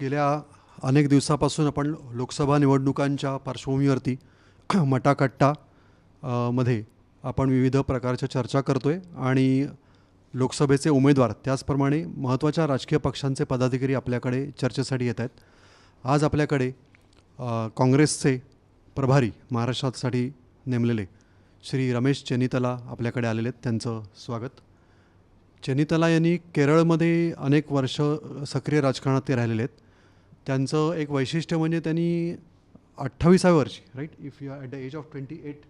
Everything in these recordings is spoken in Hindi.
गेल्या अनेक दिवसापासून आपण लोकसभा निवडणुकांच्या पार्श्वभूमीवरती मटाकट्टा मध्ये आपण विविध प्रकारच्या चर्चा करतोय आणि लोकसभेचे उमेदवार त्याचप्रमाणे महत्त्वाच्या राजकीय पक्षांचे पदाधिकारी आपल्याकडे चर्चेसाठी येत आहेत. आज आपल्याकडे काँग्रेसचे प्रभारी महाराष्ट्रासाठी नेमलेले श्री रमेश चेन्नितला आपल्याकडे आलेले आहेत. त्यांचं स्वागत. चेन्नितला यांनी केरळमध्ये अनेक वर्ष सक्रिय राजकारणात ते राहिलेले आहेत. त्यांचं एक वैशिष्ट्य म्हणजे त्यांनी 28व्या वर्षी right if you at the age of 28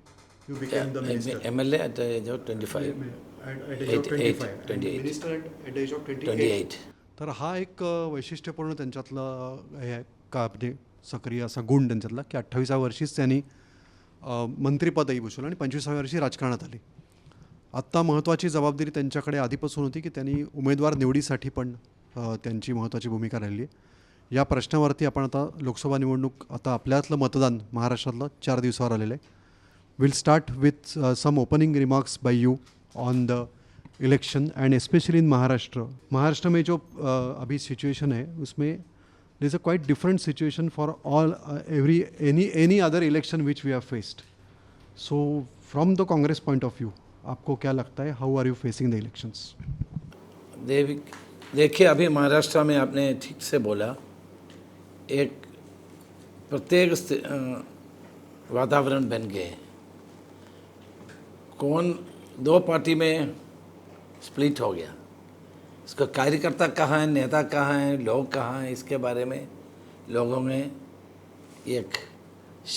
you became the minister. MLA at the age of 25. At the age of 25 minister at the age of 28. तर हा एक वैशिष्ट्यपूर्ण त्यांच्यातलं हे आहे का म्हणजे सक्रिय असा गुण त्यांच्यातला की 28व्या वर्षीच त्यांनी मंत्रिपदही भूषवलं आणि 25व्या वर्षी राजकारणात आले. आत्ता महत्त्वाची जबाबदारी त्यांच्याकडे आधीपासून होती की त्यांनी उमेदवार निवडीसाठी पण त्यांची महत्त्वाची भूमिका राहिली आहे. या प्रश्नावरती आपण आता लोकसभा निवडणूक आता आपल्यातलं मतदान महाराष्ट्रातलं 4 दिवसावर आलेलं आहे. Will start with some opening remarks by you on the election and specially in Maharashtra में जो अभी सिचुएशन है उसमें there is a quite different situation for all any other election which we have faced. So from the Congress point of view आपको क्या लगता है, how are you facing the elections? देखिए, अभी महाराष्ट्र में आपने ठीक से बोला, एक प्रत्येक वातावरण बन गए. कौन दो पार्टी में स्प्लिट हो गया. इसका कार्यकर्ता कहाँ है, नेता कहाँ है, लोग कहाँ हैं, इसके बारे में लोगों में एक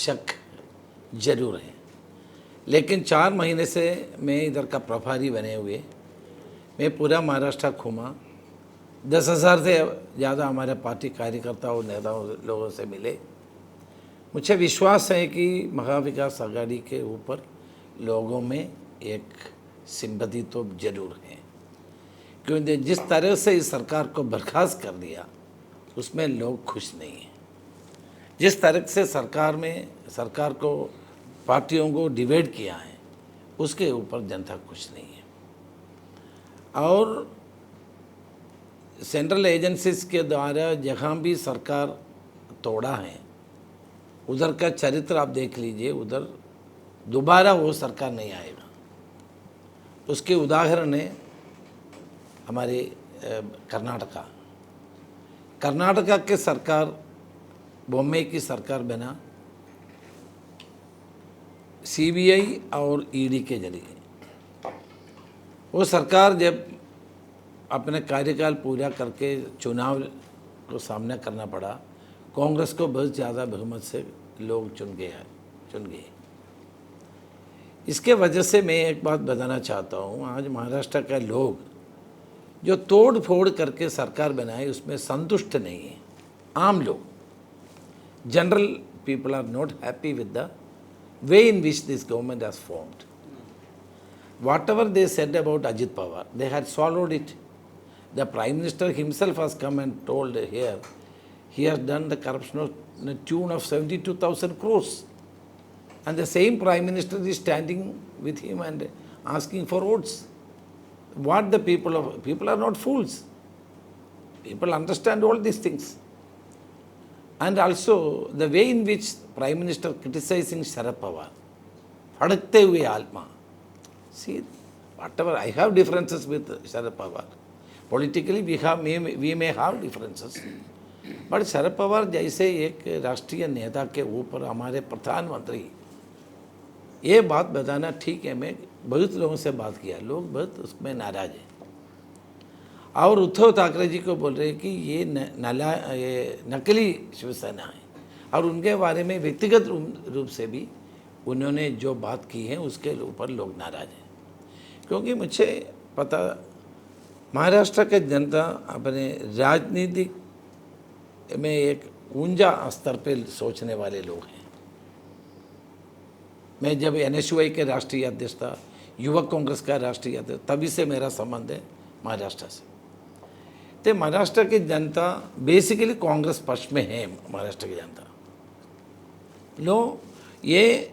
शक जरूर है. लेकिन 4 महीने से मैं इधर का प्रभारी बने हुए मैं पूरा महाराष्ट्र घूमा. 10,000 से ज़्यादा हमारे पार्टी कार्यकर्ता और नेताओं लोगों से मिले. मुझे विश्वास है कि महाविकास आघाड़ी के ऊपर लोगों में एक सिंपैथी तो जरूर है, क्योंकि जिस तरह से इस सरकार को बर्खास्त कर दिया उसमें लोग खुश नहीं हैं. जिस तरह से सरकार को पार्टियों को डिवाइड किया है उसके ऊपर जनता खुश नहीं है. और सेंट्रल एजेंसीज के द्वारा जहाँ भी सरकार तोड़ा है उधर का चरित्र आप देख लीजिए, उधर दोबारा वो सरकार नहीं आएगा. उसके उदाहरण है हमारे कर्नाटका के सरकार बॉम्बे की सरकार बना CBI और ED के जरिए. वो सरकार जब अपने कार्यकाल पूरा करके चुनाव को सामना करना पड़ा, कांग्रेस को बहुत ज़्यादा बहुमत से लोग चुन गए. इसके वजह से मैं एक बात बताना चाहता हूँ, आज महाराष्ट्र के लोग जो तोड़ फोड़ करके सरकार बनाए उसमें संतुष्ट नहीं है. आम लोग, general people are not happy with the way in which this government has formed. Whatever they said about Ajit Pawar, they had swallowed it. The Prime Minister himself has come and told here, he has done the corruption of the tune of 72,000 crores. And the same Prime Minister is standing with him and asking for votes. What the people are not fools. People understand all these things. And also the way in which Prime Minister criticizing Sharad Pawar, भड़कते हुए आत्मा. See, whatever I have differences with Sharad Pawar, politically we may have differences, but Sharad Pawar जैसे एक राष्ट्रीय नेता के ऊपर हमारे प्रधानमंत्री, ये बात बताना ठीक है. मैं बहुत लोगों से बात किया, लोग बहुत उसमें नाराज हैं. और उद्धव ठाकरे जी को बोल रहे हैं कि ये नकली शिवसेना है, और उनके बारे में व्यक्तिगत रूप से भी उन्होंने जो बात की है उसके ऊपर लोग नाराज हैं. क्योंकि मुझे पता महाराष्ट्र के जनता अपने राजनीतिक में एक ऊंचा स्तर पर सोचने वाले लोग हैं. मैं जब NSUI के राष्ट्रीय अध्यक्ष था, युवक कांग्रेस का राष्ट्रीय अध्यक्ष, तभी से मेरा संबंध है महाराष्ट्र से. तो महाराष्ट्र की जनता बेसिकली कांग्रेस पक्ष में है. महाराष्ट्र की जनता ये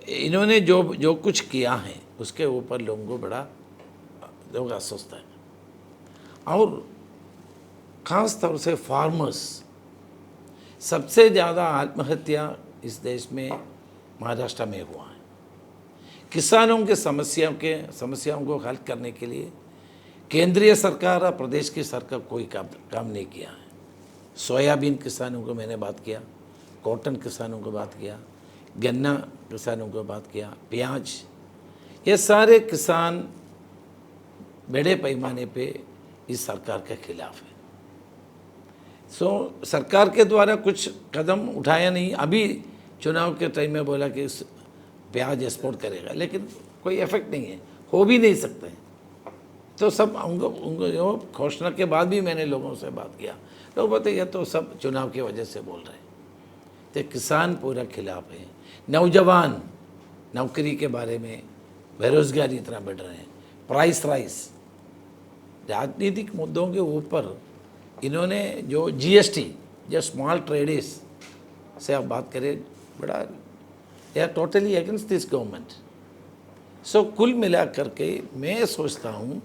इन्होंने जो कुछ किया है उसके ऊपर लोगों को बड़ा लोग अस्वस्थ है. और ख़ास तौर से फार्मर्स सबसे ज़्यादा आत्महत्या इस देश में महाराष्ट्र में हुआ है। किसानों के समस्याओं को हल करने के लिए केंद्रीय सरकार और प्रदेश की सरकार कोई काम नहीं किया है। सोयाबीन किसानों को मैंने बात किया, कॉटन किसानों को बात किया, गन्ना किसानों को बात किया, प्याज, ये सारे किसान बड़े पैमाने पे इस सरकार के खिलाफ है। सरकार के द्वारा कुछ कदम उठाया नहीं। अभी चुनाव के टाइम में बोला कि प्याज एक्सपोर्ट करेगा, लेकिन कोई इफेक्ट नहीं है, हो भी नहीं सकते। तो सब उनको जो घोषणा के बाद भी मैंने लोगों से बात किया, लोग बोलते ये तो सब चुनाव की वजह से बोल रहे हैं। तो किसान पूरा खिलाफ है। नौजवान नौकरी के बारे में, बेरोजगारी इतना बढ़ रहे हैं, प्राइस राइस, राजनीतिक मुद्दों के ऊपर इन्होंने जो जीएसटी, जो स्मॉल ट्रेडर्स से आप बात करें, बड़ा they are totally against this government. So कुल मिला करके मैं सोचता हूँ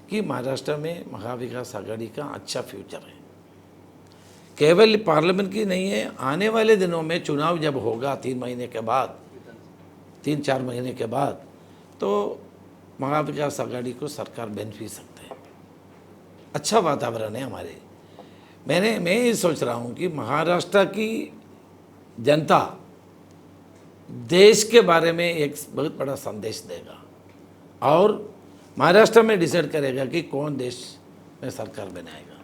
कि महाराष्ट्र में महाविकास आघाड़ी का अच्छा फ्यूचर है। केवल पार्लियामेंट की नहीं है, आने वाले दिनों में चुनाव जब होगा 3 महीने के बाद, 3-4 महीने के बाद, तो महाविकास आघाड़ी को सरकार बन भी सकते हैं। अच्छा वातावरण है हमारे। मैं ये सोच रहा हूँ कि महाराष्ट्र की जनता देश के बारे में एक बहुत बड़ा संदेश देगा और महाराष्ट्र में डिसाइड करेगा कि कौन देश में सरकार बनाएगा।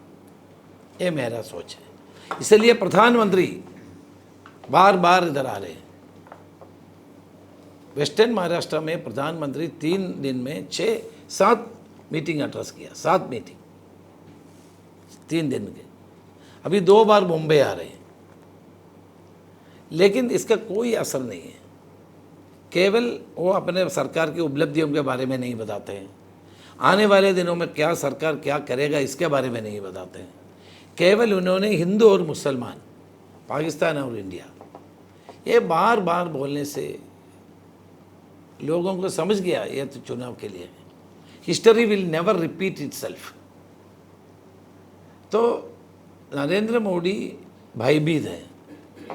ये मेरा सोच है। इसलिए प्रधानमंत्री बार बार इधर आ रहे हैं। वेस्टर्न महाराष्ट्र में प्रधानमंत्री 3 दिन में 6-7 मीटिंग एड्रेस किया, 7 मीटिंग 3 दिन के। अभी 2 बार मुंबई आ रहे हैं, लेकिन इसका कोई असर नहीं है। केवल वो अपने सरकार की उपलब्धियों के बारे में नहीं बताते हैं, आने वाले दिनों में क्या सरकार क्या करेगा इसके बारे में नहीं बताते हैं। केवल उन्होंने हिंदू और मुसलमान, पाकिस्तान और इंडिया, ये बार बार बोलने से लोगों को समझ गया ये तो चुनाव के लिए है। History will never repeat itself. तो नरेंद्र मोदी भयभीत है,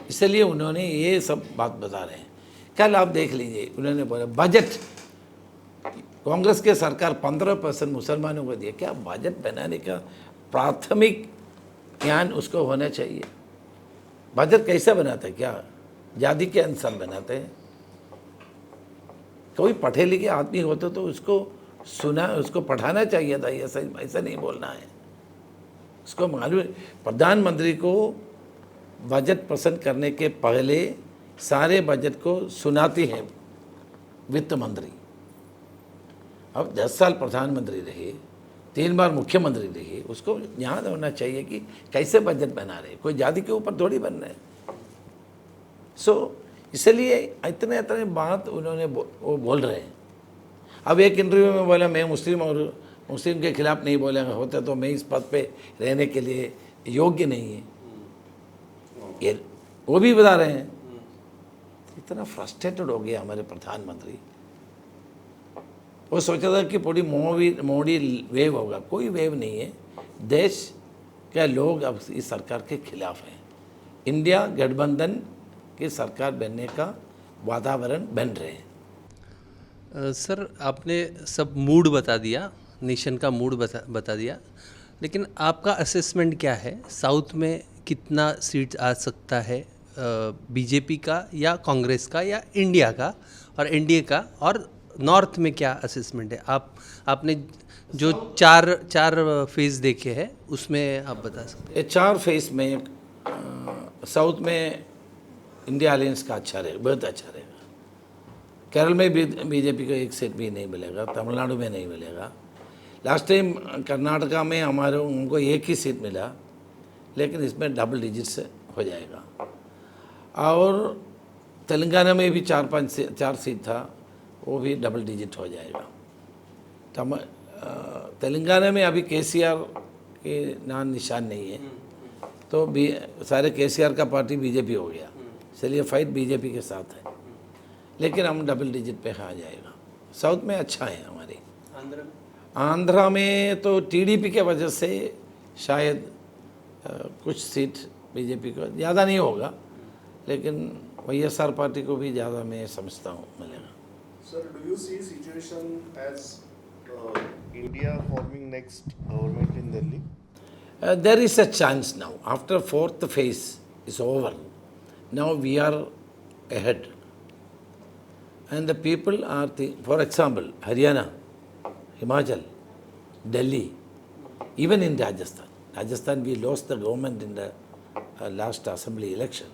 इसलिए उन्होंने ये सब बात बता रहे हैं। कल आप देख लीजिए, उन्होंने बोला बजट, कांग्रेस के सरकार 15% मुसलमानों को दिया। क्या बजट बनाने का प्राथमिक ज्ञान उसको होना चाहिए? बजट कैसा बनाते हैं? क्या जाति के अनुसार बनाते हैं? कोई पढ़े लिखे आदमी होता तो उसको पढ़ाना चाहिए था। ऐसा नहीं बोलना है। उसको मालूम, प्रधानमंत्री को बजट पसंद करने के पहले सारे बजट को सुनाती है वित्त मंत्री। अब 10 साल प्रधानमंत्री रहे, 3 बार मुख्यमंत्री रहे, उसको याद होना चाहिए कि कैसे बजट बना रहे, कोई जाति के ऊपर थोड़ी बन रहे। इसलिए इतने बात उन्होंने वो बोल रहे हैं। अब एक इंटरव्यू में बोला मैं मुस्लिम के खिलाफ नहीं बोलेगा, होता तो मैं इस पद पे रहने के लिए योग्य नहीं है, ये वो भी बता रहे हैं। इतना फ्रस्ट्रेटेड हो गया हमारे प्रधानमंत्री। वो सोचा था कि पूरी मोदी वेव होगा, कोई वेव नहीं है। देश के लोग अब इस सरकार के खिलाफ हैं। इंडिया गठबंधन की सरकार बनने का वातावरण बन रहे हैं। सर, आपने सब मूड बता दिया, नेशन का मूड बता दिया, लेकिन आपका असेसमेंट क्या है? साउथ में कितना सीट आ सकता है बीजेपी का या कांग्रेस का या इंडिया का और एनडीए का, और नॉर्थ में क्या असेसमेंट है? आपने जो चार फेज देखे हैं उसमें आप बता सकते हैं? 4 फेज में साउथ में इंडिया अलायंस का अच्छा रहेगा, बहुत अच्छा रहेगा। केरल में भी बीजेपी को 1 सीट भी नहीं मिलेगा, तमिलनाडु में नहीं मिलेगा। लास्ट टाइम कर्नाटका में हमारे उनको 1 ही सीट मिला, लेकिन इसमें डबल डिजिट्स हो जाएगा। और तेलंगाना में भी 4 सीट था, वो भी डबल डिजिट हो जाएगा। तेलंगाना में अभी केसीआर के नाम निशान नहीं है, तो सारे केसीआर का पार्टी बीजेपी हो गया, इसलिए फाइट बीजेपी के साथ है। लेकिन हम डबल डिजिट पे आ जाएगा। साउथ में अच्छा है हमारे। आंध्रा में तो टीडीपी के वजह से शायद कुछ सीट बीजेपी को ज़्यादा नहीं होगा, लेकिन YSR पार्टी को भी ज़्यादा मैं समझता हूँ मिलेगा। Sir, do you see situation as India forming next government in Delhi? There is a chance now. After fourth phase is over, now we are ahead. And the people are, for example, Haryana, Himachal, Delhi, even in Rajasthan. Rajasthan, we lost the government in the last assembly election.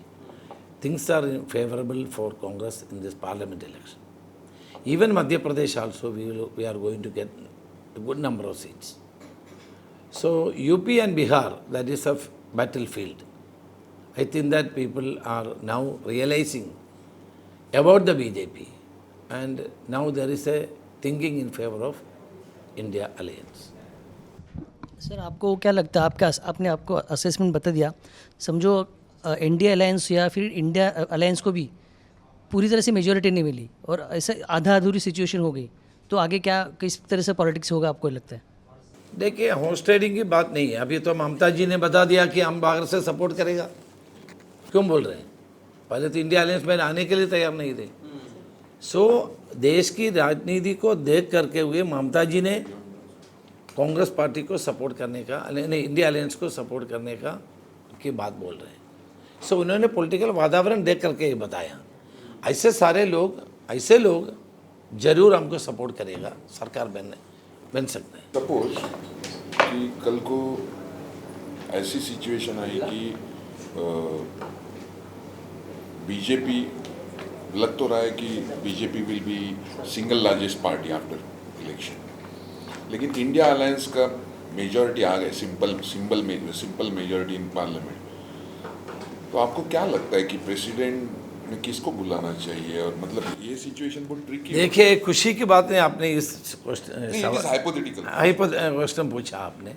Things are favorable for Congress in this parliament election. Even Madhya Pradesh also, we are going to get a good number of seats. So UP and Bihar, that is a battlefield. I think that people are now realizing about the BJP, and now there is a thinking in favor of India alliance. Sir आपको क्या लगता है, आपका आपने आपको असेसमेंट बता दिया, समझो इंडिया अलायंस या फिर इंडिया अलायंस को भी पूरी तरह से मेजॉरिटी नहीं मिली और ऐसा आधा अधूरी सिचुएशन हो गई, तो आगे क्या किस तरह से पॉलिटिक्स होगा आपको लगता है? देखिए, हॉर्स ट्रेडिंग की बात नहीं है। अभी तो ममता जी ने बता दिया कि हम बाहर से सपोर्ट करेगा। क्यों बोल रहे हैं? पहले तो इंडिया अलायंस में आने के लिए तैयार नहीं थे। देश की राजनीति को देख करके हुए ममता जी ने कांग्रेस पार्टी को सपोर्ट करने का, नहीं, इंडिया अलायंस को सपोर्ट करने का की बात बोल रहे हैं। उन्होंने पॉलिटिकल वातावरण देख करके बताया। ऐसे सारे लोग, ऐसे लोग जरूर हमको सपोर्ट करेगा, सरकार बन सकते हैं। सपोज कि कल को ऐसी सिचुएशन आई कि बीजेपी, लग तो रहा है कि BJP will be single largest party after election, लेकिन इंडिया अलायंस का मेजॉरिटी आ गए, सिंपल मेजॉरिटी इन पार्लियामेंट, तो आपको क्या लगता है कि प्रेसिडेंट ने किसको बुलाना चाहिए? और मतलब ये सिचुएशन बहुत ट्रिकी। देखिए, खुशी की बात है आपने इस हाइपोथेटिकल क्वेश्चन पूछा आपने,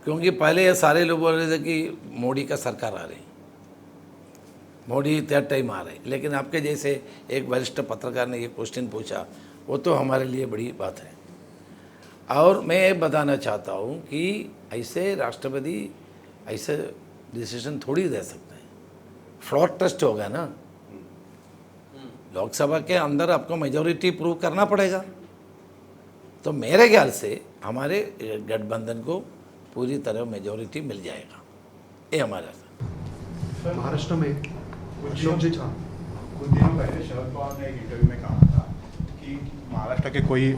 क्योंकि पहले ये सारे लोग बोल रहे थे कि मोदी का सरकार आ रही, मोदी थर्ड टाइम आ रहे, लेकिन आपके जैसे एक वरिष्ठ पत्रकार ने ये क्वेश्चन पूछा, वो तो हमारे लिए बड़ी बात है। और मैं ये बताना चाहता हूँ कि ऐसे राष्ट्रपति ऐसे डिसीजन थोड़ी दे सकते हैं, फ्लॉर टेस्ट होगा ना। लोकसभा के अंदर आपको मेजॉरिटी प्रूव करना पड़ेगा। तो मेरे ख्याल से हमारे गठबंधन को पूरी तरह मेजॉरिटी मिल जाएगा, ये हमारा। महाराष्ट्र में कुछ दिनों पहले शरद पवार ने एक इंटरव्यू में कहा था कि महाराष्ट्र के कोई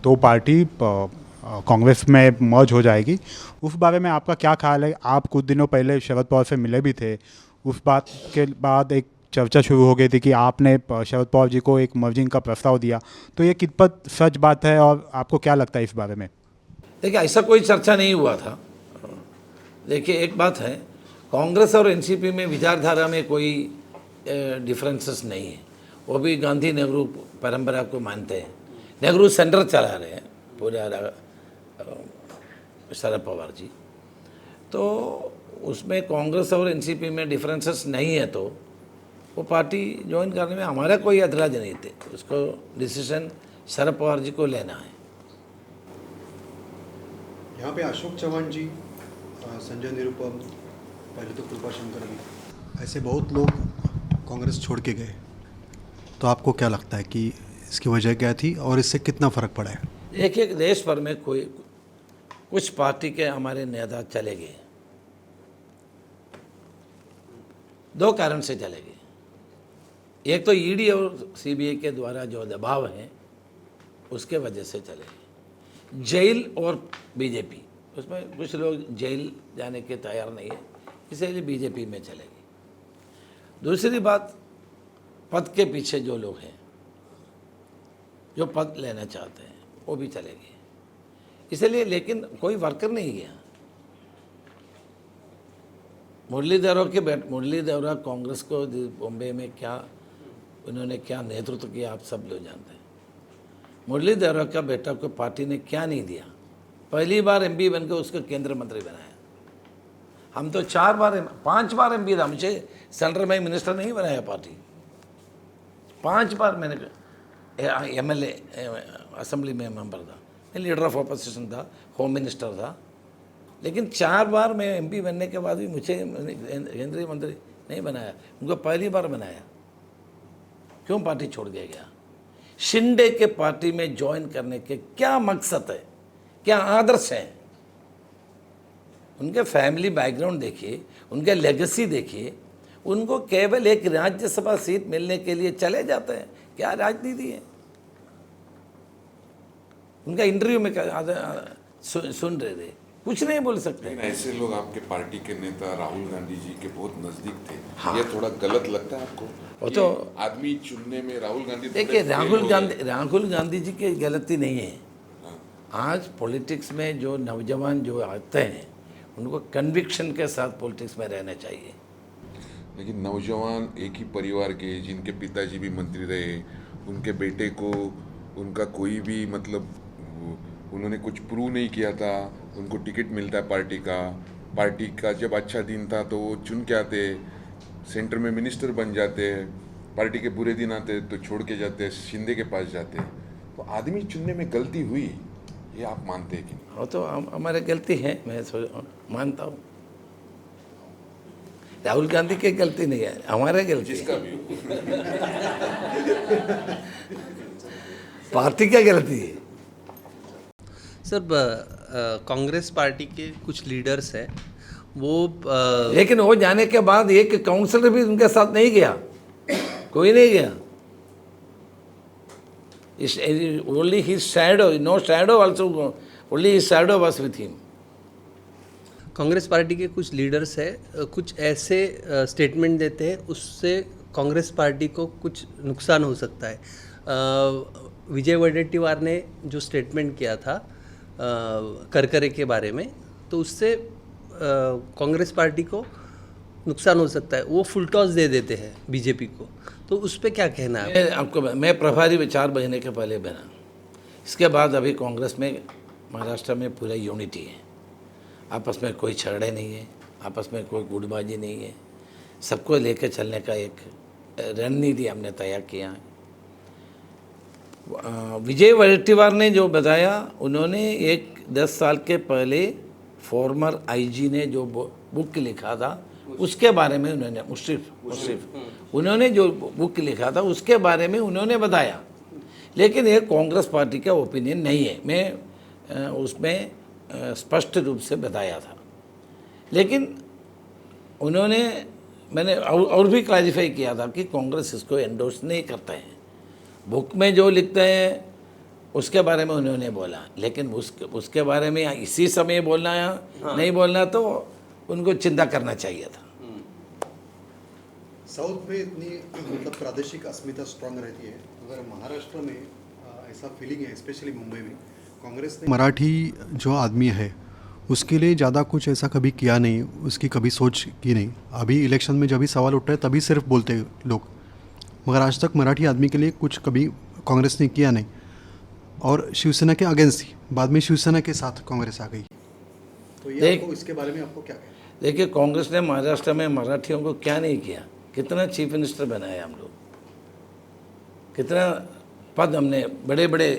दो पार्टी कांग्रेस में मर्ज हो जाएगी। उस बारे में आपका क्या ख्याल है? आप कुछ दिनों पहले शरद पवार से मिले भी थे, उस बात के बाद एक चर्चा शुरू हो गई थी कि आपने शरद पवार जी को एक मर्जिंग का प्रस्ताव दिया, तो ये कितपत सच बात है और आपको क्या लगता है इस बारे में? देखिए, ऐसा कोई चर्चा नहीं हुआ था। देखिए, एक बात है, कांग्रेस और एनसीपी में विचारधारा में कोई डिफरेंसेस नहीं है। वो भी गांधी नेहरू परंपरा को मानते हैं। नेहरू सेंटर चला रहे हैं पूरा शरद पवार जी, तो उसमें कांग्रेस और एनसीपी में डिफरेंसेस नहीं है, तो वो पार्टी ज्वाइन करने में हमारा कोई एतराज़ नहीं थे। उसको डिसीजन शरद पवार जी को लेना है। यहाँ पे अशोक चौहान जी, संजय निरुपम, पहले तो कृपा शंकर भी, ऐसे बहुत लोग कांग्रेस छोड़ के गए, तो आपको क्या लगता है कि इसकी वजह क्या थी और इससे कितना फ़र्क पड़ा है? एक देश भर में कुछ पार्टी के हमारे नेता चले गए, दो कारण से चले गए। एक तो ईडी और सीबीआई के द्वारा जो दबाव है उसके वजह से चले गए। जेल और बीजेपी, उसमें कुछ लोग जेल जाने के तैयार नहीं है, इसलिए बीजेपी में चले गए। दूसरी बात, पद के पीछे जो लोग हैं, जो पद लेना चाहते हैं, वो भी चले गए, इसलिए। लेकिन कोई वर्कर नहीं गया। मुरली देवरा कांग्रेस को बॉम्बे में क्या उन्होंने क्या नेतृत्व किया, आप सब लोग जानते हैं। मुरली देवरा का बेटा को पार्टी ने क्या नहीं दिया। पहली बार एमपी बनकर उसको केंद्रीय मंत्री बनाया। हम तो 5 बार एमपी था, मुझे सेंट्रल में मिनिस्टर नहीं बनाया पार्टी। 5 बार मैंने एमएलए असेंबली में मेंबर था, मैं लीडर ऑफ अपोजिशन था, होम मिनिस्टर था, लेकिन 4 बार मैं एमपी बनने के बाद भी मुझे केंद्रीय मंत्री नहीं बनाया, उनको पहली बार बनाया। क्यों पार्टी छोड़ के गया? शिंदे के पार्टी में ज्वाइन करने के क्या मकसद है, क्या आदर्श है? उनके फैमिली बैकग्राउंड देखिए, उनके लेगेसी देखिए, उनको केवल एक राज्यसभा सीट मिलने के लिए चले जाते हैं। क्या राजनीति है? उनका इंटरव्यू में सुन रहे थे, कुछ नहीं बोल सकते। लेकिन ऐसे लोग आपके पार्टी के नेता राहुल गांधी जी के बहुत नजदीक थे। हाँ। ये थोड़ा गलत लगता है आपको? वो तो आदमी चुनने में राहुल गांधी देखिए, राहुल गांधी जी की गलती नहीं है। आज पॉलिटिक्स में जो नौजवान जो आते हैं उनको कन्विक्शन के साथ पॉलिटिक्स में रहना चाहिए। लेकिन नौजवान एक ही परिवार के, जिनके पिताजी भी मंत्री रहे, उनके बेटे को उनका कोई भी मतलब उन्होंने कुछ प्रूव नहीं किया था, उनको टिकट मिलता है पार्टी का जब अच्छा दिन था तो वो चुन के आते, सेंटर में मिनिस्टर बन जाते, पार्टी के बुरे दिन आते तो छोड़ के जाते, शिंदे के पास जाते। तो आदमी चुनने में गलती हुई, ये आप मानते हैं कि नहीं? वो तो हमारे गलती है, मैं मानता हूँ। राहुल गांधी की गलती नहीं है, हमारे गलती जिसका है, भी हो। पार्टी का गलती है। सर कांग्रेस पार्टी के कुछ लीडर्स हैं वो लेकिन वो जाने के बाद एक काउंसलर भी उनके साथ नहीं गया, कोई नहीं गया। Only his shadow, no shadow also, only his shadow was with him. Congress party के कुछ लीडर्स हैं कुछ ऐसे स्टेटमेंट देते हैं उससे कांग्रेस पार्टी को कुछ नुकसान हो सकता है। विजय वडेट्टीवार ने जो स्टेटमेंट किया था करकरे के बारे में, तो उससे कांग्रेस पार्टी को नुकसान हो सकता है। वो फुल टॉस दे देते हैं बीजेपी को, तो उस पर क्या कहना है? मैं प्रभारी विचार महीने के पहले बना, इसके बाद अभी कांग्रेस में महाराष्ट्र में पूरा यूनिटी है, आपस में कोई झगड़े नहीं है, आपस में कोई गुटबाजी नहीं है, सबको लेकर चलने का एक रणनीति हमने तैयार किया है। विजय वडेट्टीवार ने जो बताया, उन्होंने एक 10 साल के पहले फॉर्मर आईजी ने जो बुक लिखा था उसके बारे में उन्होंने मुशर्रफ उन्होंने जो बुक लिखा था उसके बारे में उन्होंने बताया। लेकिन ये कांग्रेस पार्टी का ओपिनियन नहीं है, मैं उसमें स्पष्ट रूप से बताया था। लेकिन मैंने और भी क्लैरिफाई किया था कि कांग्रेस इसको एंडोर्स नहीं करते हैं। बुक में जो लिखते हैं उसके बारे में उन्होंने बोला, लेकिन उसके बारे में इसी समय बोलना या नहीं बोलना तो उनको चिंता करना चाहिए था। साउथ में इतनी मतलब प्रादेशिक अस्मिता स्ट्रांग रहती है, अगर महाराष्ट्र में ऐसा फीलिंग है, स्पेशली मुंबई में कांग्रेस ने मराठी जो आदमी है उसके लिए ज़्यादा कुछ ऐसा कभी किया नहीं, उसकी कभी सोच की नहीं। अभी इलेक्शन में जब भी सवाल उठ रहे तभी सिर्फ बोलते लोग, मगर आज तक मराठी आदमी के लिए कुछ कभी कांग्रेस ने किया नहीं। और शिवसेना के अगेंस्ट थी, बाद में शिवसेना के साथ कांग्रेस आ गई। तो ये आपको इसके बारे में आपको क्या कहना है? देखिए, कांग्रेस ने महाराष्ट्र में मराठियों को क्या नहीं किया, कितना चीफ मिनिस्टर बनाया हम लोग, कितना पद हमने बड़े बड़े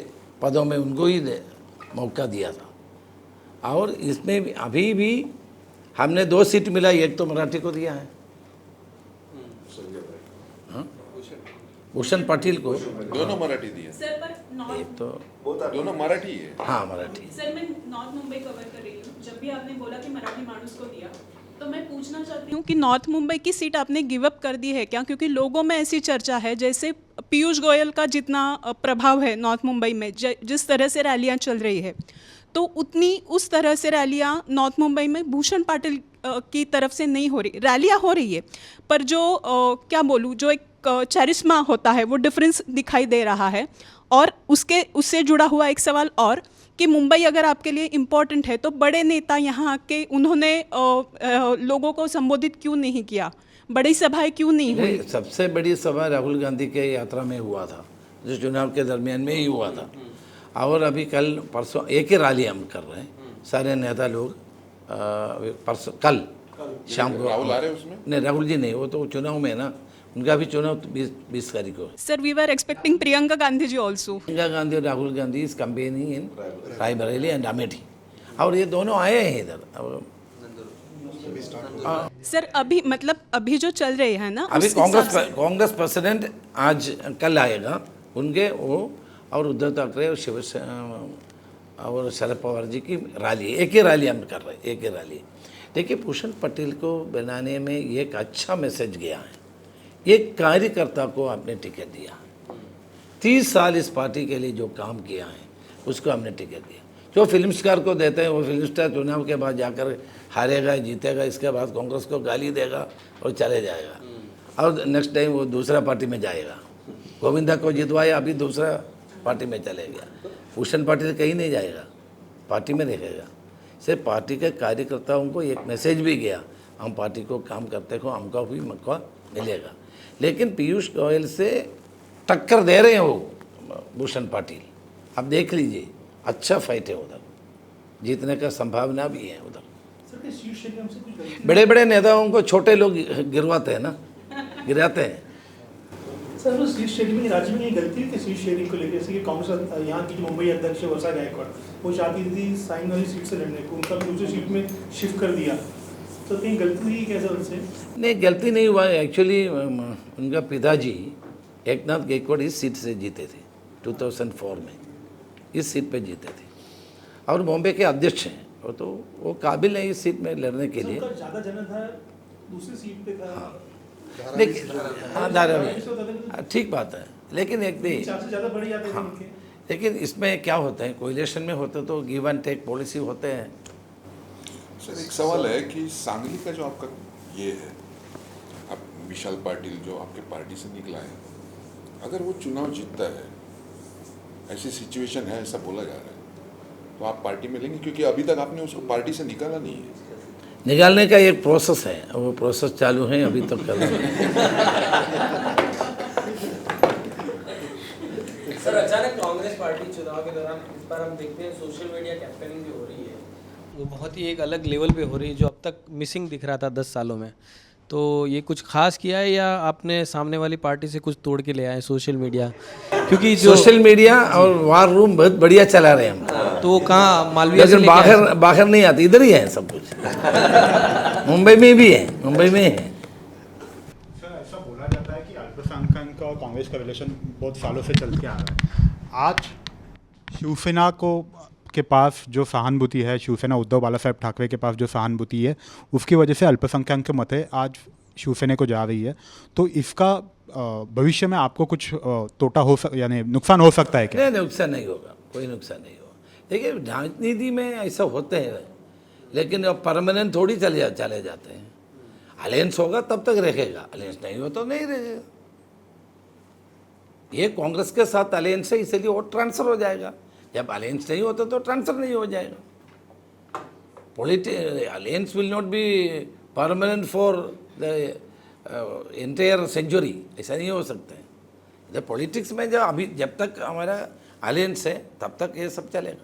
पदों में उनको ही मौका दिया था। और इसमें भी अभी भी हमने 2 सीट मिला, एक तो मराठी को दिया है, भूषण पाटिल को। दोनों मराठी दिए सर, पर एक तो दोनों मराठी है। हाँ, मराठी। सर, मैं नॉर्थ मुंबई कवर कर रही हूँ। जब भी आपने बोला कि मराठी मानुस को दिया, तो मैं पूछना चाहती हूँ कि नॉर्थ मुंबई की सीट आपने गिव अप कर दी है क्या? क्योंकि लोगों में ऐसी चर्चा है जैसे पीयूष गोयल का जितना प्रभाव है नॉर्थ मुंबई में, जिस तरह से रैलियाँ चल रही है, तो उतनी उस तरह से रैलियाँ नॉर्थ मुंबई में भूषण पाटिल की तरफ से नहीं हो रही। रैलियाँ हो रही है, पर जो क्या बोलूँ, जो एक चरिश्मा होता है वो डिफरेंस दिखाई दे रहा है। और उससे जुड़ा हुआ एक सवाल और कि मुंबई अगर आपके लिए इम्पोर्टेंट है तो बड़े नेता यहाँ आके उन्होंने लोगों को संबोधित क्यों नहीं किया, बड़ी सभाएं क्यों नहीं हुई? सबसे बड़ी सभा राहुल गांधी के यात्रा में हुआ था, जो चुनाव के दरमियान में ही हुआ था। और अभी कल परसों एक ही रैली हम कर रहे हैं, सारे नेता लोग परसों कल शाम को। राहुल आ रहे हैं उसमें? नहीं, राहुल जी नहीं, वो तो चुनाव में है ना, उनका भी चुनाव 20 तारीख को। Sir, we were expecting Priyanka Gandhi ji also. Priyanka Gandhi और Rahul Gandhi is campaigning in Raebareli and Amethi. और ये दोनों आए हैं इधर। सर अभी मतलब अभी जो चल रहे हैं ना अभी उस हिसाब से- कांग्रेस प्रेसिडेंट आज कल आएगा, उनके वो और उद्धव ठाकरे और शिवसेना और शरद पवार जी की रैली, एक ही रैली हम कर रहे हैं, एक ही रैली। देखिए भूषण पटेल को बनाने में एक अच्छा मैसेज गया है। एक कार्यकर्ता को आपने टिकट दिया, 30 साल इस पार्टी के लिए जो काम किया है उसको हमने टिकट दिया। जो फिल्म स्टार को देते हैं वो फिल्म स्टार चुनाव के बाद जाकर हारेगा, जीतेगा, इसके बाद कांग्रेस को गाली देगा और चले जाएगा और नेक्स्ट टाइम वो दूसरा पार्टी में जाएगा। गोविंदा को जितवाया, अभी दूसरा पार्टी में चले गया। भूषण पाटिल कहीं नहीं जाएगा, पार्टी में रहेगा। सिर्फ पार्टी के कार्यकर्ताओं को एक मैसेज भी गया, हम पार्टी को काम करते हो, हमको भी मौका मिलेगा। लेकिन पीयूष गोयल से टक्कर दे रहे हैं वो भूषण पाटिल। आप देख लीजिए, अच्छा फाइट है उधर, जीतने का संभावना भी है उधर। बड़े बड़े नेताओं को छोटे लोग गिरवाते हैं ना, गिराते हैं। सर वो सीट शेयरिंग में राज्य में ये गलती है कि सीट शेयरिंग को लेकर, जैसे कि कांग्रेस यहाँ की जो मुंबई अध्यक्ष है वर्षा गायकवाड़, वो चाहती थी साइन वाली सीट से लड़ने को, उनका दूसरी सीट में शिफ्ट कर दिया, तो कहीं गलती हुई कैसे उनसे? नहीं, गलती नहीं हुआ। एक्चुअली उनका पिताजी एकनाथ गायकवाड़ इस सीट से जीते थे 2004 में, इस सीट पे जीते थे और बॉम्बे के अध्यक्ष हैं, और तो वो काबिल है इस सीट में लड़ने के लिए। ज़्यादा जनाधार दूसरी सीट पे था। लेकिन हाँ, धारावी, ठीक बात है, लेकिन एक भी ज़्यादा बढ़ जाते थे उनके। लेकिन इसमें क्या होता है, कोलिशन में होते तो गिव एंड टेक पॉलिसी होते हैं। सर एक सवाल है कि सांगली का जो आपका ये है, आप विशाल पाटिल जो आपके पार्टी से निकला है, अगर वो चुनाव जीतता है, ऐसी सिचुएशन है ऐसा बोला जा रहा है, तो आप पार्टी में लेंगे? क्योंकि अभी तक आपने उसको पार्टी से निकाला नहीं है। निकालने का एक प्रोसेस है, वो प्रोसेस चालू है, अभी तक कर रहे हैं। सर अचानक कांग्रेस पार्टी चुनाव के दौरान इस बार हम देखते हैं सोशल मीडिया कैंपेनिंग जो हो रही है वो बहुत ही एक अलग लेवल पे हो रही है, जो अब तक मिसिंग दिख रहा था 10 सालों में। तो ये कुछ खास किया है या आपने सामने वाली पार्टी से कुछ तोड़ के ले आए सोशल मीडिया? क्योंकि जो सोशल मीडिया और वार रूम बहुत बढ़िया चला रहे हैं हम। तो वो कहाँ मालवीय से लेकिन लेके आए? बाहर नहीं आते, इधर ही है सब कुछ। मुंबई में भी है, मुंबई में है। सर ऐसा बोला जाता है कि अल्पसंख्यक और कांग्रेस का रिलेशन बहुत सालों से चल के आ रहा है। आज शिवसेना के पास जो सहानुभूति है, शिवसेना उद्धव बालासाहेब ठाकरे के पास जो सहानुभूति है, उसकी वजह से अल्पसंख्यक के मतें आज शिवसेना को जा रही है। तो इसका भविष्य में आपको कुछ तोटा हो यानी नुकसान हो सकता है क्या? नहीं, नुकसान नहीं होगा, कोई नुकसान नहीं होगा। देखिए राजनीति में ऐसा होते हैं, लेकिन अब परमानेंट थोड़ी चले जाते हैं। अलायंस होगा तब तक रहेगा, अलायंस नहीं हो तो नहीं रहेगा। ये कांग्रेस के साथ अलायंस है, इसलिए वोट ट्रांसफर हो जाएगा। जब अलायंस नहीं होता तो ट्रांसफर नहीं हो जाएगा। Alliance will not be permanent for the entire century, ऐसा नहीं हो सकता है। जब पॉलिटिक्स में जब तक हमारा अलायंस है तब तक ये सब चलेगा।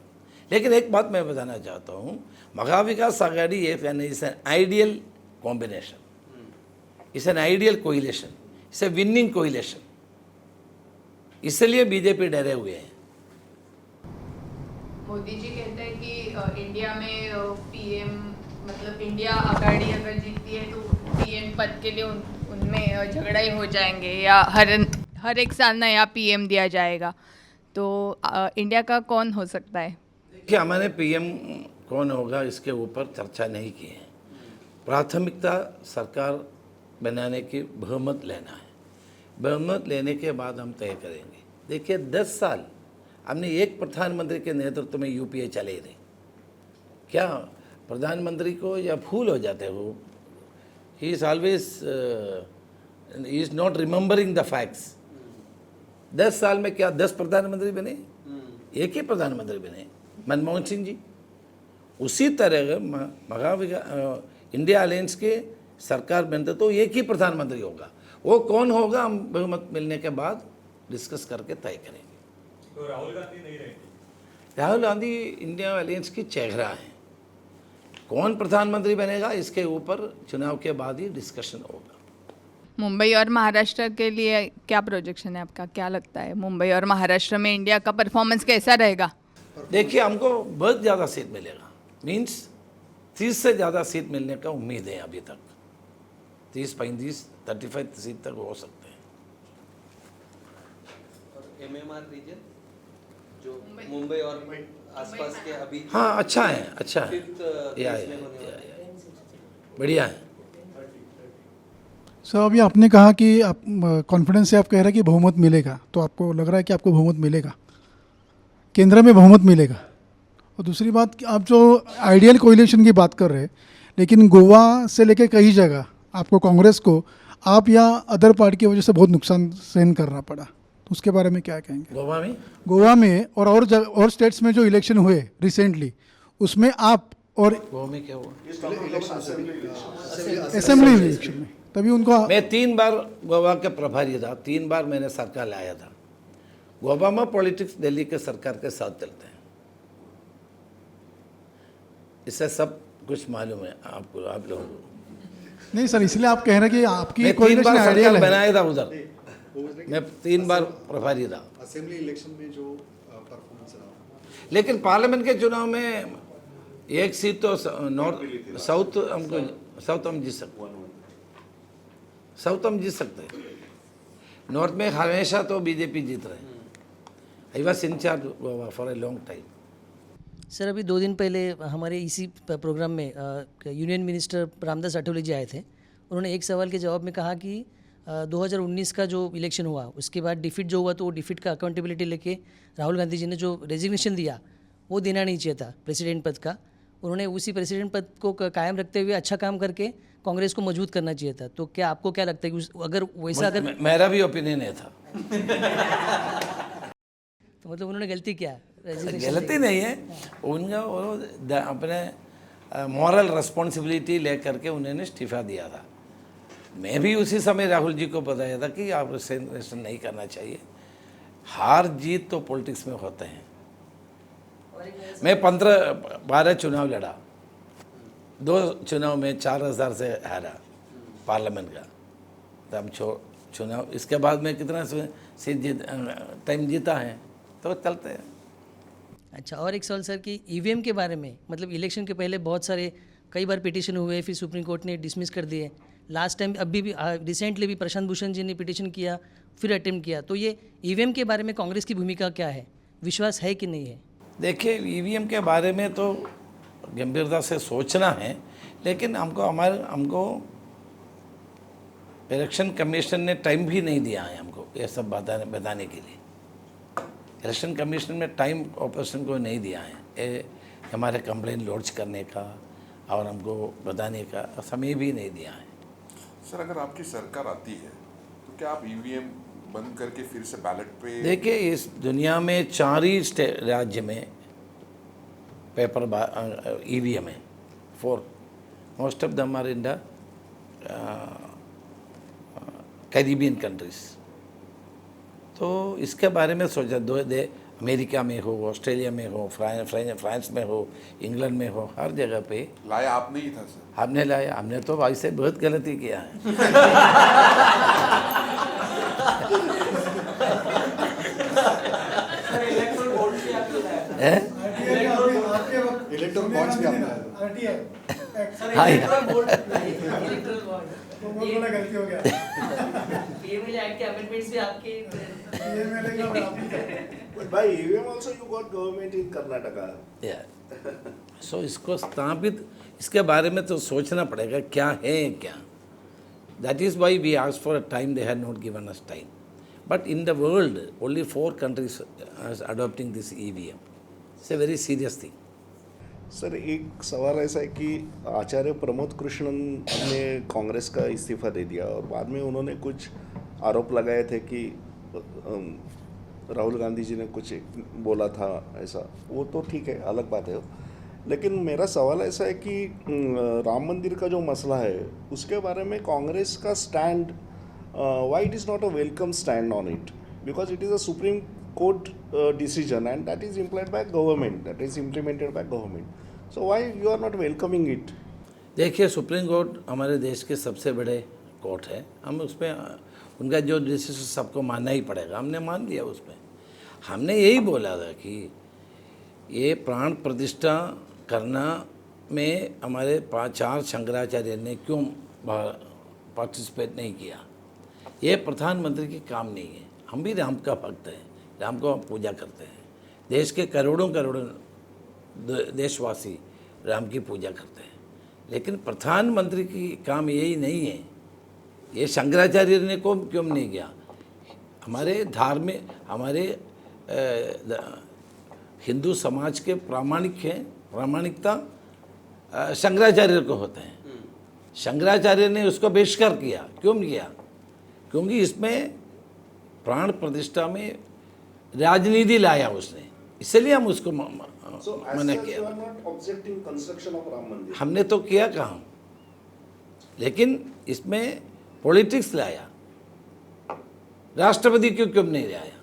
लेकिन एक बात मैं बताना चाहता हूँ, Maha Vikas Aghadi is an ideal combination, it's an ideal coalition, it's a winning coalition. इसलिए बीजेपी डरे हुए हैं। मोदी जी कहते हैं कि इंडिया में पीएम मतलब इंडिया आघाड़ी अगर जीतती है तो पीएम पद के लिए उनमें झगड़ा ही हो जाएंगे या हर एक साल नया पीएम दिया जाएगा। तो इंडिया का कौन हो सकता है? देखिए हमारे पीएम कौन होगा इसके ऊपर चर्चा नहीं की है। प्राथमिकता सरकार बनाने की बहुमत लेना है, बहुमत लेने के बाद हम तय करेंगे। देखिए 10 साल हमने एक प्रधानमंत्री के नेतृत्व में यूपीए चले थे। क्या प्रधानमंत्री को या भूल हो जाते हो? He is always he is not remembering the facts. 10 साल में क्या 10 प्रधानमंत्री बने? एक ही प्रधानमंत्री बने, मनमोहन सिंह जी। उसी तरह इंडिया अलायंस के सरकार बनते तो एक ही प्रधानमंत्री होगा। वो कौन होगा हम बहुमत मिलने के बाद डिस्कस करके तय करेंगे। तो राहुल गांधी नहीं रहेंगे? राहुल गांधी इंडिया अलायंस की चेहरा है। कौन प्रधानमंत्री बनेगा इसके ऊपर चुनाव के बाद ही डिस्कशन होगा। मुंबई और महाराष्ट्र के लिए क्या प्रोजेक्शन है आपका? क्या लगता है मुंबई और महाराष्ट्र में इंडिया का परफॉर्मेंस कैसा रहेगा? देखिए हमको बहुत ज़्यादा सीट मिलेगा, मीन्स 30 से ज़्यादा सीट मिलने का उम्मीद है अभी तक। 30, 35, 35 सीट तक हो सकते हैं। और MMR रीजन जो मुंबई और आसपास के अभी हाँ, अच्छा है, अच्छा है, या बढ़िया है। सर अभी आपने कहा कि आप कॉन्फिडेंस से आप कह रहे हैं कि बहुमत मिलेगा, तो आपको लग रहा है कि आपको बहुमत मिलेगा, केंद्र में बहुमत मिलेगा। और दूसरी बात कि आप जो आइडियल कोलिशन की बात कर रहे हैं, लेकिन गोवा से लेकर कई जगह आपको कांग्रेस को आप या अदर पार्टी की वजह से बहुत नुकसान सहन करना पड़ा, तो उसके बारे में क्या कहेंगे? गोवा में और स्टेट्स में जो इलेक्शन हुए रिसेंटली, उसमें आप और गोवा में क्या हुआ? असेंबली इलेक्शन में तभी उनको मैं 3 बार गोवा के प्रभारी था, 3 बार मैंने सरकार लाया था। गोवा में पॉलिटिक्स दिल्ली के सरकार के साथ चलते हैं, इससे सब कुछ मालूम है आपको, आप लोगों को। नहीं सर, इसलिए आप कह रहे हैं कि आपकी मैं 3 बार सरकार बनाया था उधर, मैं 3 बार प्रभारी था। असेंबली इलेक्शन में जो परफॉर्मेंस रहा, लेकिन पार्लियामेंट के चुनाव में एक सीट तो साउथ हम जीत सकते, साउथ हम जीत सकते हैं। नॉर्थ में हमेशा तो बीजेपी जीत रहे हैं। I was in charge for a long time. Sir अभी 2 दिन पहले हमारे इसी प्रोग्राम में यूनियन मिनिस्टर रामदास अठावले जी आए थे। उन्होंने एक सवाल के जवाब में कहा कि 2019 का जो इलेक्शन हुआ उसके बाद डिफीट जो हुआ, तो वो डिफीट का अकाउंटेबिलिटी लेके राहुल गांधी जी ने जो रेजिग्नेशन दिया वो देना नहीं चाहिए था प्रेसिडेंट पद का। उन्होंने उसी प्रेसिडेंट पद को कायम रखते हुए अच्छा काम करके कांग्रेस को मजबूत करना चाहिए था। तो क्या आपको क्या लगता है कि अगर वैसा अगर मेरा भी ओपिनियन है था तो मतलब उन्होंने गलती किया? गलती नहीं है उनका, वो अपने मॉरल रिस्पॉन्सिबिलिटी लेकर के उन्होंने इस्तीफा दिया था। मैं भी उसी समय राहुल जी को बताया था कि आप रेजिग्नेशन नहीं करना चाहिए। हार जीत तो पॉलिटिक्स में होते हैं। मैं 12 चुनाव लड़ा, 2 चुनाव में 4000 से हारा पार्लियामेंट का, तब चुनाव, इसके बाद में कितना सीट टाइम जीता है, तो चलते हैं। अच्छा, और एक सवाल सर कि ईवीएम के बारे में, मतलब इलेक्शन के पहले बहुत सारे कई बार पिटीशन हुए, फिर सुप्रीम कोर्ट ने डिसमिस कर दिए। लास्ट टाइम अभी भी रिसेंटली भी प्रशांत भूषण जी ने पिटीशन किया, फिर अटेम्प्ट किया। तो ये ईवीएम के बारे में कांग्रेस की भूमिका क्या है, विश्वास है कि नहीं है? देखिए, ईवीएम के बारे में तो गंभीरता से सोचना है, लेकिन हमको इलेक्शन कमीशन ने टाइम भी नहीं दिया है हमको ये सब बताने के लिए। इलेक्शन कमीशन में टाइम ऑपोजिशन को नहीं दिया है ये हमारे कंप्लेंट लॉन्च करने का और हमको बताने का समय भी नहीं दिया है। सर, अगर आपकी सरकार आती है तो क्या आप ईवीएम बंद करके फिर से बैलेट पे? देखिए, इस दुनिया में 4 ही राज्य में पेपर ईवीएम है, 4, most of them are in the Caribbean countries. तो इसके बारे में सोचा, अमेरिका में हो, ऑस्ट्रेलिया में हो, फ्रांस में हो, इंग्लैंड में हो, हर जगह पे लाया आपने ही था सर? हमने लाया, हमने तो भाई से बहुत गलती किया है। इलेक्ट्रल बॉन्ड्स भी आपने गलती हो गया। But by EVM also you got government in Karnataka. सो इसको स्थापित, इसके बारे में तो सोचना पड़ेगा क्या है क्या। That is why we asked for a time, they had not given us time. But in the world only 4 countries are adopting this EVM। It's a very serious thing. Sir, एक सवाल ऐसा है कि आचार्य प्रमोद कृष्णन ने कांग्रेस का इस्तीफा दे दिया और बाद में उन्होंने कुछ आरोप लगाए थे कि राहुल गांधी जी ने कुछ बोला था ऐसा। वो तो ठीक है, अलग बात है। लेकिन मेरा सवाल ऐसा है कि राम मंदिर का जो मसला है उसके बारे में कांग्रेस का stand, why it is not a welcome stand on it, because it is a supreme court decision and that is implied by government, that is implemented by government, so why you are not welcoming it? देखिए, सुप्रीम कोर्ट हमारे देश के सबसे बड़े कोर्ट है। हम उसमें उनका जो डिसीजन सबको मानना ही पड़ेगा, हमने मान लिया। उसमें हमने यही बोला था कि ये प्राण प्रतिष्ठा करना में हमारे 4 शंकराचार्य ने क्यों पार्टिसिपेट नहीं किया? ये प्रधानमंत्री की काम नहीं है। हम भी राम का भक्त हैं, राम को हम पूजा करते हैं। देश के करोड़ों देशवासी राम की पूजा करते हैं, लेकिन प्रधानमंत्री की काम यही नहीं है। ये शंकराचार्य ने को क्यों नहीं किया? हमारे धार्मिक, हमारे हिंदू समाज के प्रामाणिकता शंकराचार्य को होते हैं। शंकराचार्य ने उसको बहिष्कार किया। क्यों किया? क्योंकि इसमें प्राण प्रतिष्ठा में राजनीति लाया उसने, इसलिए हम उसको मना किया। हमने तो किया कहाँ, लेकिन इसमें पॉलिटिक्स लाया। राष्ट्रपति क्यों नहीं लाया?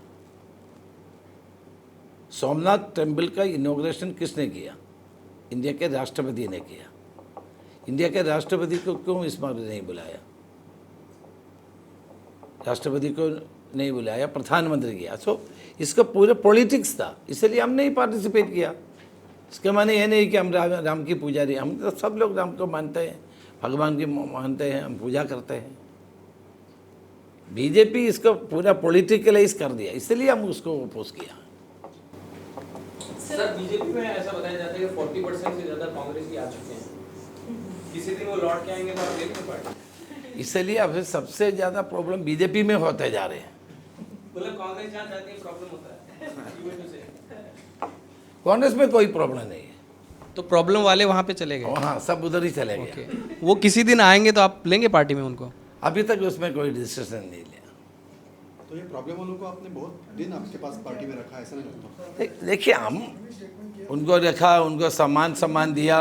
सोमनाथ टेम्पल का इनॉग्रेशन किसने किया? इंडिया के राष्ट्रपति ने किया। इंडिया के राष्ट्रपति को क्यों इस बार नहीं बुलाया? राष्ट्रपति को नहीं बुलाया, प्रधानमंत्री किया। सो इसका पूरा पॉलिटिक्स था, इसलिए हम नहीं पार्टिसिपेट किया। इसका माने ये नहीं कि हम राम की पुजारी, हम तो सब लोग राम को मानते हैं, भगवान की मानते हैं, हम पूजा करते हैं। बीजेपी इसको पूरा पॉलिटिकलाइज कर दिया, इसलिए हम उसको अपोज किया। सर, बीजेपी में ऐसा बताया जाता है कि 40% से ज़्यादा कांग्रेस ही आ चुके हैं। किसी दिन वो लौट के आएंगे तो आप देखेंगे पार्टी। इसलिए अब सबसे ज़्यादा प्रॉब्लम बीजेपी में होते जा रहे हैं। मतलब कांग्रेस जहाँ जाती है प्रॉब्लम होता है। कांग्रेस में कोई प्रॉब्लम नहीं है, तो प्रॉब्लम वाले वहाँ पे चले गए। हाँ, सब उधर ही चले गए। वो किसी दिन आएंगे तो आप लेंगे पार्टी में उनको? अभी तक उसमें कोई डिसीजन नहीं लिया। तो ये प्रॉब्लम वालों को आपने बहुत दिन आपके पास पार्टी में रखा, ऐसा नहीं लगता? देखिए, हम उनको रखा, उनको सम्मान दिया,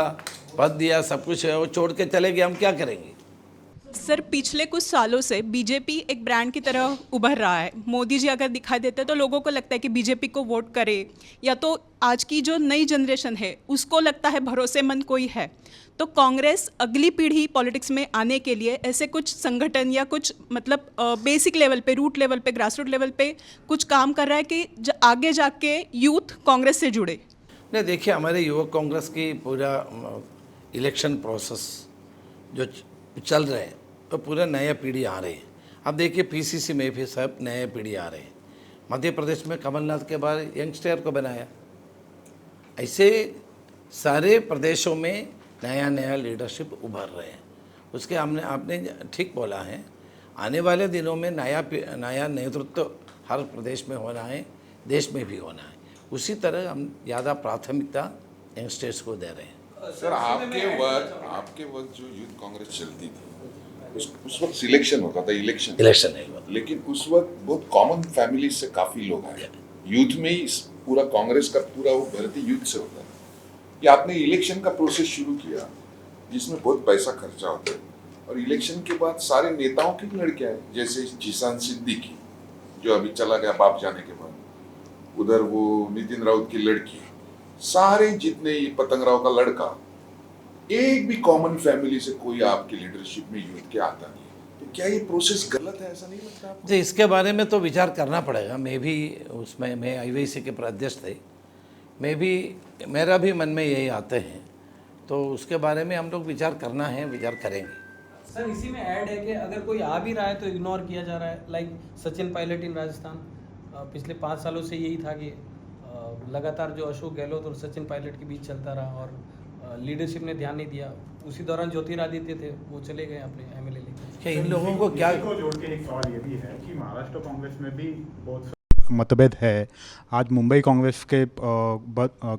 पद दिया, सब कुछ है, वो छोड़ के चले गए, हम क्या करेंगे? सर, पिछले कुछ सालों से बीजेपी एक ब्रांड की तरह उभर रहा है। मोदी जी अगर दिखाई देते हैं तो लोगों को लगता है कि बीजेपी को वोट करे, या तो आज की जो नई जनरेशन है उसको लगता है भरोसेमंद कोई है। तो कांग्रेस अगली पीढ़ी पॉलिटिक्स में आने के लिए ऐसे कुछ संगठन या कुछ मतलब बेसिक लेवल पे, रूट लेवल पे, ग्रास रूट लेवल पे कुछ काम कर रहा है कि आगे जाके यूथ कांग्रेस से जुड़े? नहीं, देखिए, हमारे युवक कांग्रेस की पूरा इलेक्शन प्रोसेस जो चल रहे हैं तो पूरा नया पीढ़ी आ रही है। अब देखिए, पीसीसी में भी सब नए पीढ़ी आ रहे हैं। मध्य प्रदेश में कमलनाथ के बाद यंगस्टर को बनाया। ऐसे सारे प्रदेशों में नया लीडरशिप उभर रहे हैं। उसके आपने ठीक बोला है, आने वाले दिनों में नया नेतृत्व हर प्रदेश में होना है, देश में भी होना है। उसी तरह हम ज़्यादा प्राथमिकता यंगस्टर्स को दे रहे हैं। सर, आपके वक्त जो यूथ कांग्रेस चलती थी, उस वक्त सिलेक्शन होता था, इलेक्शन नहीं हुआ, लेकिन उस वक्त बहुत कॉमन फैमिली से काफ़ी लोग आए। यूथ में ही पूरा कांग्रेस का पूरा वो भर्ती यूथ से होता है। कि आपने इलेक्शन का प्रोसेस शुरू किया जिसमें बहुत पैसा खर्चा होता है, और इलेक्शन के बाद सारे नेताओं की लड़कियां हैं, जैसे जिशान सिद्दीकी जो अभी चला गया बाप जाने के बाद, उधर वो नितिन राउत की लड़की, सारे जितने ये पतंग राव का लड़का, एक भी कॉमन फैमिली से कोई आपकी लीडरशिप में यूथ के आता नहीं। तो क्या ये प्रोसेस गलत है, ऐसा नहीं लगता आपको? जी, इसके बारे में तो विचार करना पड़ेगा। मैं भी उसमें, मैं IYC के अध्यक्ष थे, मेरा भी मन में यही आते हैं, तो उसके बारे में हम लोग विचार करना है, विचार करेंगे। सर, इसी में ऐड है कि अगर कोई आ भी रहा है तो इग्नोर किया जा रहा है। लाइक सचिन पायलट इन राजस्थान, पिछले 5 सालों से यही था कि लगातार जो अशोक गहलोत और सचिन पायलट के बीच चलता रहा और लीडरशिप ने ध्यान नहीं दिया। उसी दौरान ज्योतिरादित्य थे, वो चले गए अपने MLA लेकर। इन लोगों को क्या जोड़ के एक सवाल ये भी है कि महाराष्ट्र कांग्रेस में भी बहुत मतभेद है। आज मुंबई कांग्रेस के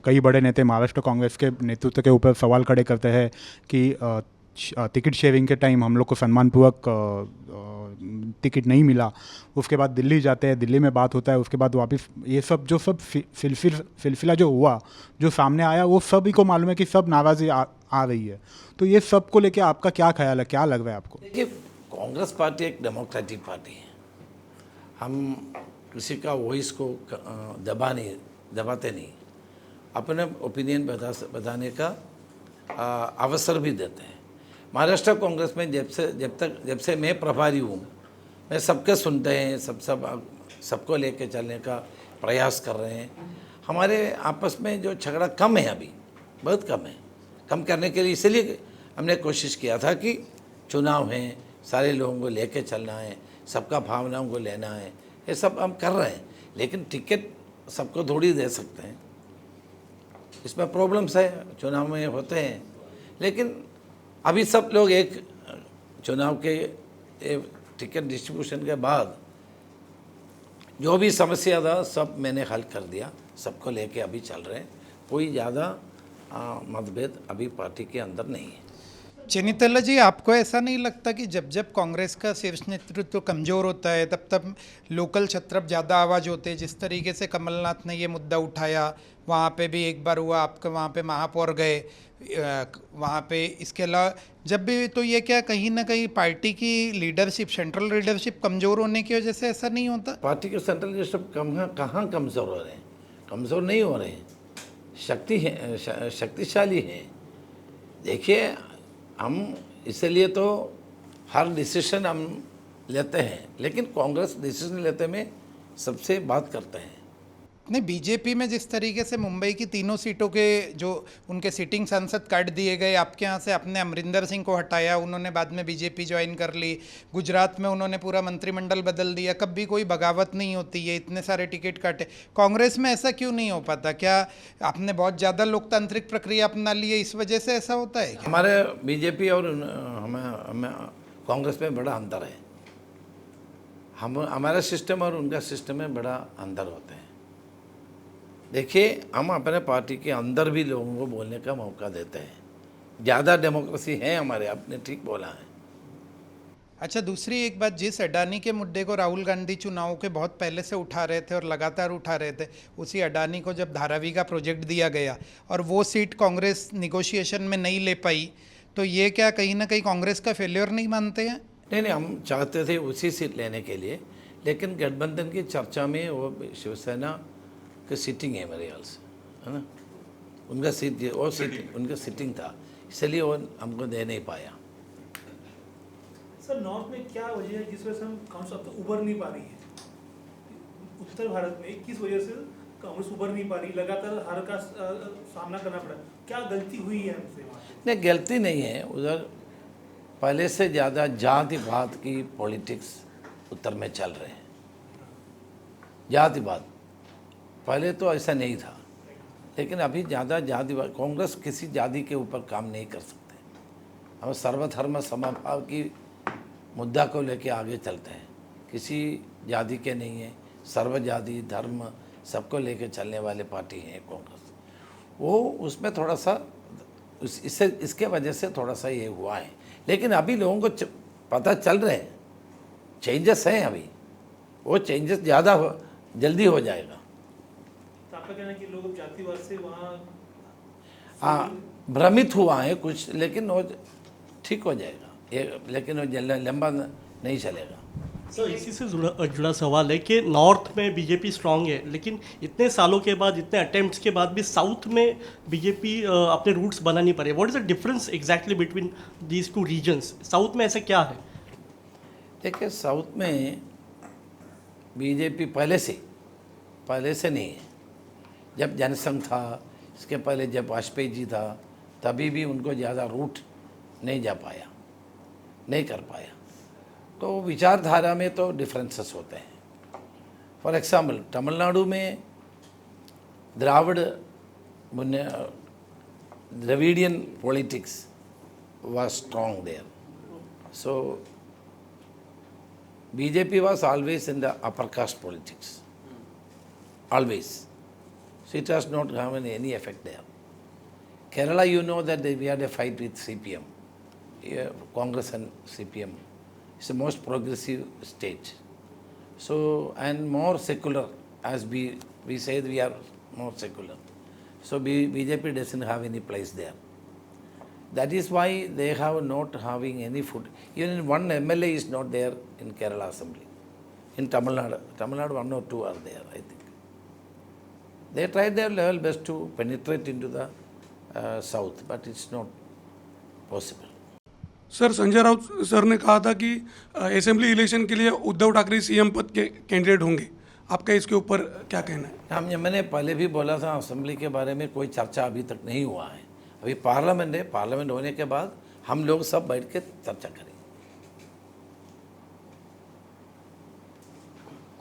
कई बड़े नेता महाराष्ट्र कांग्रेस के नेतृत्व के ऊपर सवाल खड़े करते हैं कि टिकट शेयरिंग के टाइम हम लोग को सम्मानपूर्वक टिकट नहीं मिला। उसके बाद दिल्ली जाते हैं, दिल्ली में बात होता है, उसके बाद वापस ये सब जो सब सिलसिला जो हुआ, जो सामने आया, वो सभी को मालूम है कि सब नाराज़गी आ रही है। तो ये सब को लेके आपका क्या ख्याल है, क्या लग रहा है आपको? देखिए, कांग्रेस पार्टी एक डेमोक्रेटिक पार्टी है। हम किसी का वॉइस को दबाते नहीं, अपने ओपिनियन बताने का अवसर भी देते हैं। महाराष्ट्र कांग्रेस में जब से मैं प्रभारी हूँ, मैं सबके सुनते हैं, सबको लेके चलने का प्रयास कर रहे हैं। हमारे आपस में जो झगड़ा कम है अभी, बहुत कम है। कम करने के लिए इसलिए हमने कोशिश किया था कि चुनाव हैं, सारे लोगों को लेके चलना है, सबका भावनाओं को लेना है, ये सब हम कर रहे हैं। लेकिन टिकट सबको थोड़ी दे सकते हैं, इसमें प्रॉब्लम्स है, चुनाव में होते हैं। लेकिन अभी सब लोग एक चुनाव के टिकट डिस्ट्रीब्यूशन के बाद जो भी समस्या था सब मैंने हल कर दिया, सबको लेके अभी चल रहे हैं। कोई ज़्यादा मतभेद अभी पार्टी के अंदर नहीं है। चेनितला जी, आपको ऐसा नहीं लगता कि जब जब कांग्रेस का शीर्ष नेतृत्व कमज़ोर होता है तब तब लोकल छत्रप ज़्यादा आवाज़ होते हैं? जिस तरीके से कमलनाथ ने ये मुद्दा उठाया, वहाँ पे भी एक बार हुआ, आपके वहाँ पे महापौर गए वहाँ पे। इसके अलावा जब भी, तो ये क्या कहीं ना कहीं पार्टी की लीडरशिप, सेंट्रल लीडरशिप कमज़ोर होने की वजह से ऐसा नहीं होता? पार्टी के सेंट्रल लीडरशिप कहाँ कमज़ोर हो रहे हैं? कमज़ोर नहीं हो रहे हैं, शक्तिशाली हैं। देखिए, हम इसलिए तो हर डिसीजन हम लेते हैं, लेकिन कांग्रेस डिसीजन लेते में सबसे बात करते हैं। नहीं, बीजेपी में जिस तरीके से मुंबई की तीनों सीटों के जो उनके सिटिंग सांसद काट दिए गए, आपके यहाँ से आपने अमरिंदर सिंह को हटाया, उन्होंने बाद में बीजेपी ज्वाइन कर ली, गुजरात में उन्होंने पूरा मंत्रिमंडल बदल दिया, कभी कोई बगावत नहीं होती है, इतने सारे टिकट काटे। कांग्रेस में ऐसा क्यों नहीं हो पाता? क्या आपने बहुत ज़्यादा लोकतांत्रिक प्रक्रिया अपना ली है, इस वजह से ऐसा होता है? हमारे बीजेपी और हमें कांग्रेस में बड़ा अंतर है। हमारा सिस्टम और उनका सिस्टम में बड़ा अंतर होता है। देखिए, हम अपने पार्टी के अंदर भी लोगों को बोलने का मौका देते हैं, ज़्यादा डेमोक्रेसी है हमारे, आपने ठीक बोला है। अच्छा, दूसरी एक बात, जिस अडानी के मुद्दे को राहुल गांधी चुनाव के बहुत पहले से उठा रहे थे और लगातार उठा रहे थे, उसी अडानी को जब धारावी का प्रोजेक्ट दिया गया और वो सीट कांग्रेस निगोशिएशन में नहीं ले पाई, तो ये क्या कहीं ना कहीं कांग्रेस का फेल्योर नहीं मानते हैं? नहीं, हम चाहते थे उसी सीट लेने के लिए, लेकिन गठबंधन की चर्चा में वो शिवसेना की सीटिंग है मेरे ख्याल से, है ना, उनका सीट, वो सीट उनका सीटिंग था, इसलिए वो हमको दे नहीं पाया। सर, नॉर्थ में क्या वजह है जिस वजह से हम कांग्रेस अब तक उभर नहीं पा रही है? उत्तर भारत में किस वजह से कांग्रेस उभर नहीं पा रही? लगातार हार का सामना करना पड़ा, क्या गलती हुई है हमसे? नहीं, गलती नहीं है, उधर पहले से ज़्यादा जातिवाद की पॉलिटिक्स उत्तर में चल रहे हैं। जातिवाद पहले तो ऐसा नहीं था, लेकिन अभी ज़्यादा जातिवाद, कांग्रेस किसी जाति के ऊपर काम नहीं कर सकते। हम सर्वधर्म समभाव की मुद्दा को लेके आगे चलते हैं, किसी जाति के नहीं है, सर्वजाति धर्म सबको लेके चलने वाले पार्टी है कांग्रेस। वो उसमें थोड़ा सा इसके वजह से थोड़ा सा ये हुआ है, लेकिन अभी लोगों को पता चल रहे हैं, चेंजेस हैं अभी, वो चेंजेस ज़्यादा जल्दी हो जाएगा। तो आपका कहना है कि लोग जातिवाद से वहाँ भ्रमित हुआ है कुछ, लेकिन वो ठीक हो जाएगा, लेकिन वो लंबा नहीं चलेगा। सर, इसी से जुड़ा सवाल है कि नॉर्थ में बीजेपी स्ट्रांग है, लेकिन इतने सालों के बाद, इतने अटेम्प्ट्स के बाद भी साउथ में बीजेपी अपने रूट्स बना नहीं पा रही। What is the difference exactly between these two reasons? South में ऐसा क्या है? देखिए, साउथ में बीजेपी पहले से नहीं है। जब जनसंघ था, इसके पहले जब वाजपेयी जी था, तभी भी उनको ज़्यादा रूट नहीं कर पाया। तो विचारधारा में तो डिफरेंसेस होते हैं। फॉर एग्जाम्पल, तमिलनाडु में Dravidian politics was strong there. So BJP was always in the upper caste politics, always. So it has not having any effect there. Kerala, you know that we had a fight with CPM, Congress and CPM. It's the most progressive state. So, and more secular, as we say we are more secular. So BJP doesn't have any place there. That is why they have not having any foot. Even one MLA is not there in Kerala Assembly. In Tamil Nadu 1 or 2 are there, I think. They tried their level best to penetrate into the south, but it's not possible. Sir, Sanjay Raut sir ने कहा था कि असेंबली इलेक्शन के लिए उद्धव ठाकरे सीएम पद के कैंडिडेट होंगे, आपका इसके ऊपर क्या कहना है? मैंने पहले भी बोला था, असेंबली के बारे में कोई चर्चा अभी तक नहीं हुआ है। अभी पार्लियामेंट है, पार्लियामेंट होने के बाद हम लोग सब बैठ के चर्चा करेंगे.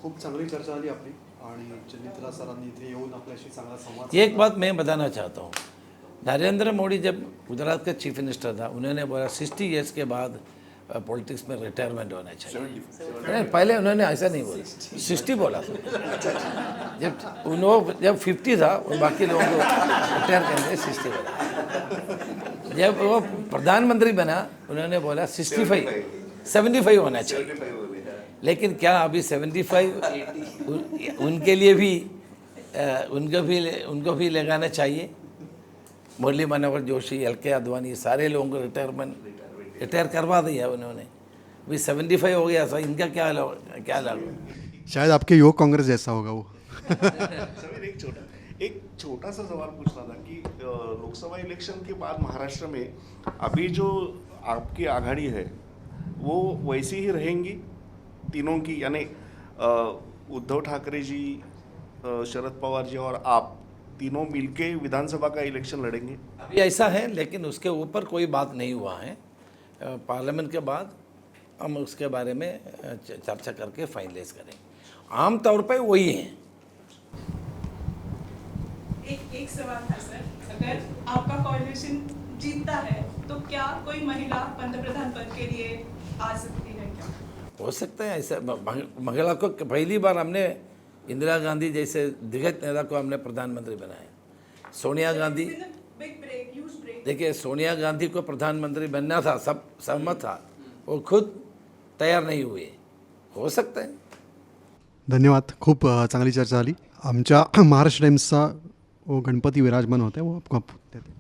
खूप चांगली चर्चा झाली आपली आणि चंद्रिका सरांनी इथे येऊन आपल्याशी चांगला संवाद एक बात मैं बताना चाहता हूँ, नरेंद्र मोदी जब गुजरात का चीफ मिनिस्टर था, उन्होंने बोला 60 इयर्स के बाद पॉलिटिक्स में रिटायरमेंट होना चाहिए. नहीं, पहले उन्होंने ऐसा नहीं बोला, 60 बोला था. जब 50 था और बाकी लोगों को रिटायर करके 60 बोला. जब वो प्रधानमंत्री बना, उन्होंने बोला 75 होना चाहिए. लेकिन क्या अभी 75 उनके लिए भी उनको भी लगाना चाहिए. मुरली मनोहर जोशी, LK आडवाणी, सारे लोगों को रिटायर करवा दिया उन्होंने. अभी 75 हो गया, सर इनका क्या लागू. शायद आपके युवक कांग्रेस जैसा होगा वो. समीर, एक छोटा सा सवाल पूछना था कि लोकसभा इलेक्शन के बाद महाराष्ट्र में अभी जो आपकी आघाड़ी है वो वैसी ही रहेंगी तीनों की, यानी उद्धव ठाकरे जी, शरद पवार जी और आप तीनों मिलके विधानसभा का इलेक्शन लड़ेंगे? अभी ऐसा है, लेकिन उसके ऊपर कोई बात नहीं हुआ है. पार्लियामेंट के बाद हम उसके बारे में चर्चा करके फाइनलाइज करेंगे. आम तौर पे वही है. एक सवाल था सर, अगर आपका कोalition जीतता है तो क्या कोई महिला पंतप्रधान पद के लिए आ सकती है क्या? हो सकता है ऐसा. महिला को पहली बार हमने इंदिरा गांधी जैसे दिग्गज नेता को हमने प्रधानमंत्री बनाया. सोनिया गांधी, देखिए सोनिया गांधी को प्रधानमंत्री बनना था, सब सहमत था, वो खुद तयार नहीं हुए. हो सकता है. धन्यवाद. खूप चांगली चर्चा झाली. आमच्या महाराष्ट्र टाइम्सचा वो गणपती विराजमान होते, वो आपको देते.